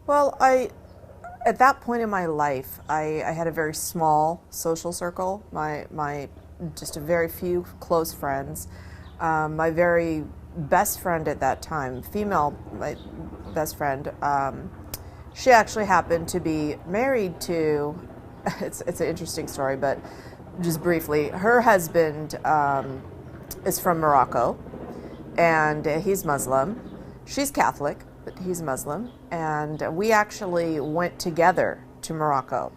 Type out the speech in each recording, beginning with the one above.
Well, at that point in my life, I had a very small social circle. My just a very few close friends. My very best friend at that time, female, my best friend, she actually happened to be married to. It's an interesting story, but just briefly, her husband is from Morocco, and he's Muslim. She's Catholic, but he's Muslim. And we actually went together to Morocco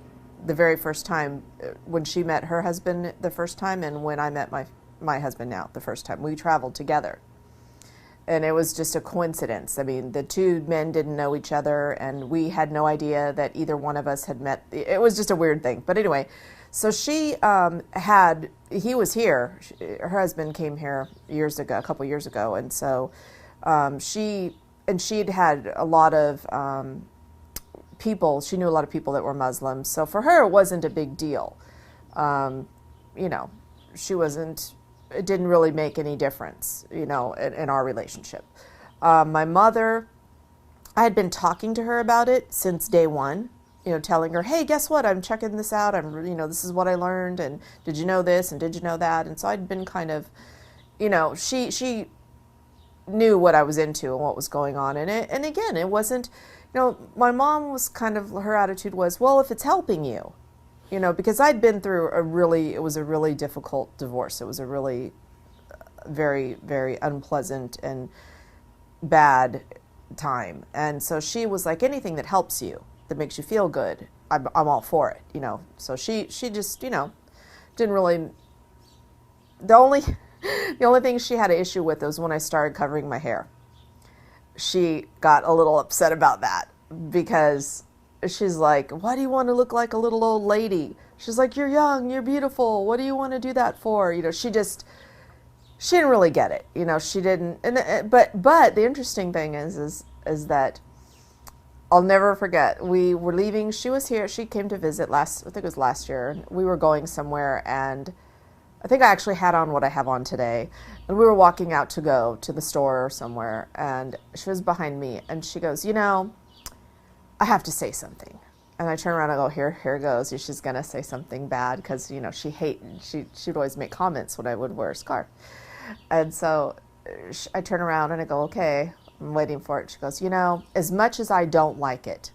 the very first time, when she met her husband the first time, and when I met my husband now the first time. We traveled together. And it was just a coincidence. I mean, the two men didn't know each other, and we had no idea that either one of us had met. It was just a weird thing. But anyway, so he was here. Her husband came here years ago, a couple years ago, and so she'd had a lot of people. She knew a lot of people that were Muslims. So for her, it wasn't a big deal. Um, you know, she wasn't. It didn't really make any difference, in our relationship. My mother, I had been talking to her about it since day one, telling her, hey, guess what? I'm checking this out. This is what I learned. And did you know this? And did you know that? And so I'd been kind of, she knew what I was into and what was going on in it. And again, it wasn't, my mom was kind of, her attitude was, well, if it's helping you, because I'd been through it was a really difficult divorce. It was a really very, very unpleasant and bad time. And so she was like, anything that helps you, that makes you feel good, I'm all for it, So she just, didn't really, the only, the only thing she had an issue with was when I started covering my hair. She got a little upset about that because she's like, why do you want to look like a little old lady? She's like, you're young, you're beautiful. What do you want to do that for? She didn't really get it. She didn't. But the interesting thing is that I'll never forget. We were leaving. She was here. She came to visit I think it was last year. We were going somewhere, and I think I actually had on what I have on today. And we were walking out to go to the store or somewhere, and she was behind me, and she goes, I have to say something. And I turn around and go, here it goes. She's going to say something bad because, she'd always make comments when I would wear a scarf. And so I turn around and I go, okay, I'm waiting for it. She goes, as much as I don't like it,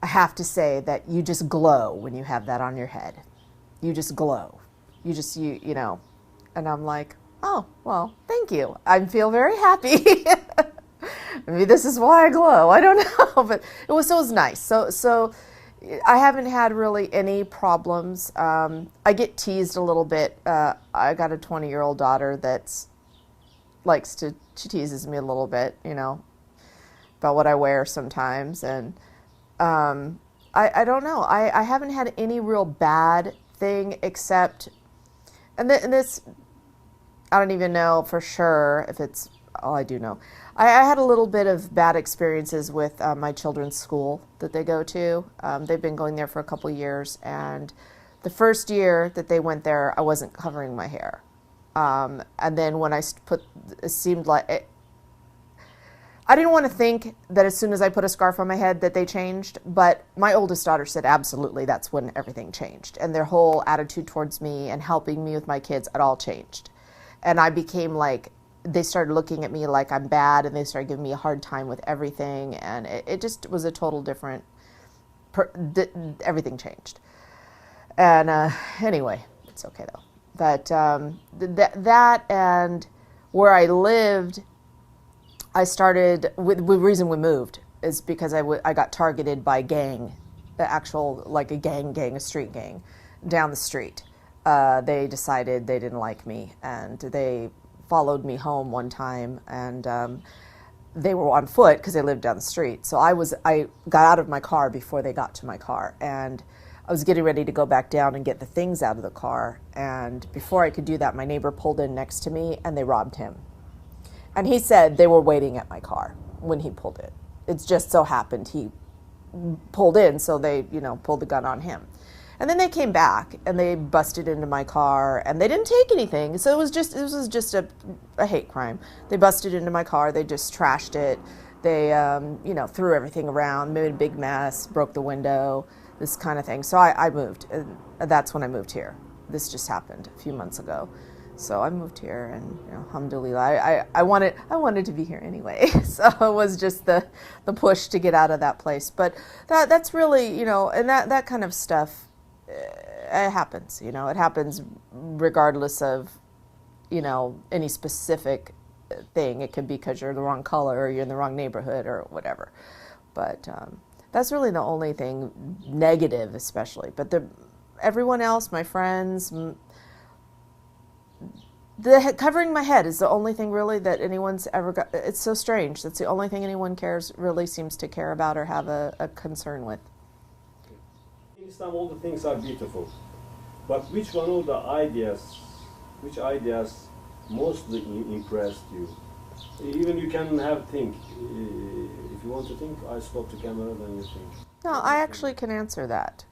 I have to say that you just glow when you have that on your head. You just glow. And I'm like, oh, well, thank you. I feel very happy. Maybe this is why I glow. I don't know, but it was nice. So I haven't had really any problems. I get teased a little bit. I got a 20-year-old daughter she teases me a little bit, about what I wear sometimes. And I don't know. I haven't had any real bad thing except, and this, I don't even know for sure if it's all I do know. I had a little bit of bad experiences with my children's school that they go to. They've been going there for a couple years, and the first year that they went there, I wasn't covering my hair. And then when it seemed like I didn't want to think that as soon as I put a scarf on my head that they changed, but my oldest daughter said absolutely that's when everything changed. And their whole attitude towards me and helping me with my kids, it all changed. And I became like, they started looking at me like I'm bad, and they started giving me a hard time with everything, and it just was a total different, everything changed. And anyway, it's okay though. But that and where I lived, I started, the reason we moved is because I got targeted by gang, the actual, like a street gang, down the street. They decided they didn't like me, and they followed me home one time, and they were on foot because they lived down the street. So I got out of my car before they got to my car, and I was getting ready to go back down and get the things out of the car. And before I could do that, my neighbor pulled in next to me, and they robbed him. And he said they were waiting at my car when he pulled in. It just so happened he pulled in, so they, pulled the gun on him. And then they came back and they busted into my car, and they didn't take anything. So it was just a hate crime. They busted into my car. They just trashed it. They, you know, threw everything around, made a big mess, broke the window, this kind of thing. So I moved, and that's when I moved here. This just happened a few months ago. So I moved here, and you know, alhamdulillah, I wanted to be here anyway. So it was just the push to get out of that place. But that's really, you know, and that kind of stuff, it happens. You know, it happens regardless of, you know, any specific thing. It could be because you're the wrong color, or you're in the wrong neighborhood, or whatever. But that's really the only thing negative, especially. But everyone else, my friends. Covering my head is the only thing really that anyone's ever got. It's so strange. That's the only thing anyone really seems to care about or have a concern with. In Islam, all the things are beautiful, but which ideas mostly impressed you? Even you can think. If you want to think, I stop the camera, then you think. No, I actually can answer that.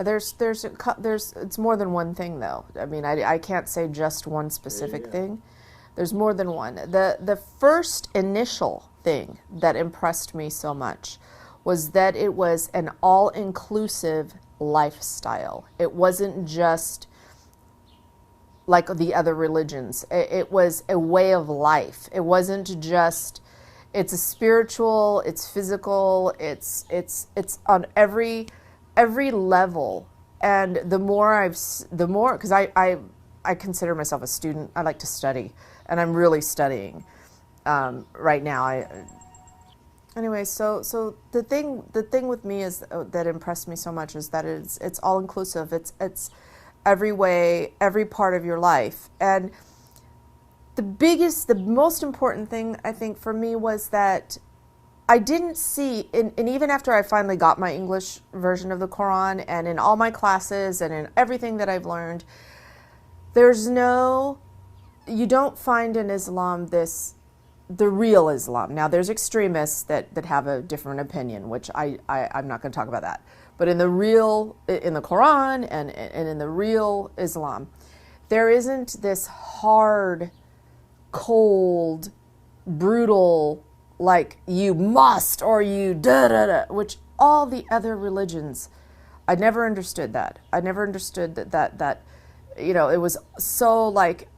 It's more than one thing, though. I mean, I can't say just one specific thing. There's more than one. The first initial thing that impressed me so much was that it was an all-inclusive lifestyle. It wasn't just like the other religions. It was a way of life. It wasn't just, it's a spiritual, it's physical, it's on every level. And the more, because I consider myself a student. I like to study, and I'm really studying right now. Anyway, so the thing with me is that impressed me so much is that it's all inclusive. It's every way, every part of your life. And the most important thing I think for me was that I didn't see, and even after I finally got my English version of the Quran, and in all my classes and in everything that I've learned, you don't find in Islam the real Islam. Now, there's extremists that have a different opinion, which I'm not going to talk about that. But in the Quran and in the real Islam, there isn't this hard, cold, brutal, like you must or you da-da-da, which all the other religions, I never understood that. I never understood that you know, it was so like,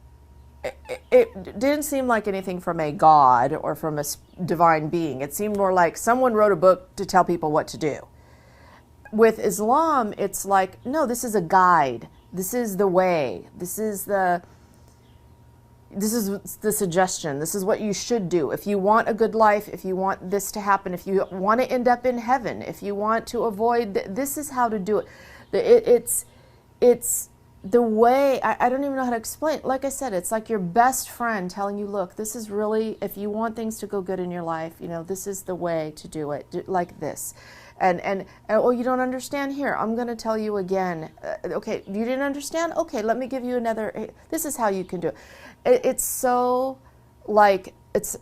it didn't seem like anything from a God or from a divine being. It seemed more like someone wrote a book to tell people what to do. With Islam, it's like, no, this is a guide. This is the way. This is the suggestion. This is what you should do. If you want a good life, if you want this to happen, if you want to end up in heaven, if you want to avoid, this is how to do it. It's the way, I don't even know how to explain it. Like I said, it's like your best friend telling you, look, this is really, if you want things to go good in your life, you know, this is the way to do it, like this. And oh, you don't understand? Here, I'm going to tell you again. Okay, you didn't understand? Okay, let me give you another. This is how you can do it. It's so like it's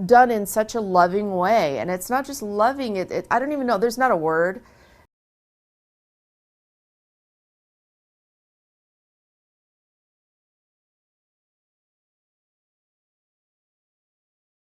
done in such a loving way, and it's not just loving. I don't even know. There's not a word.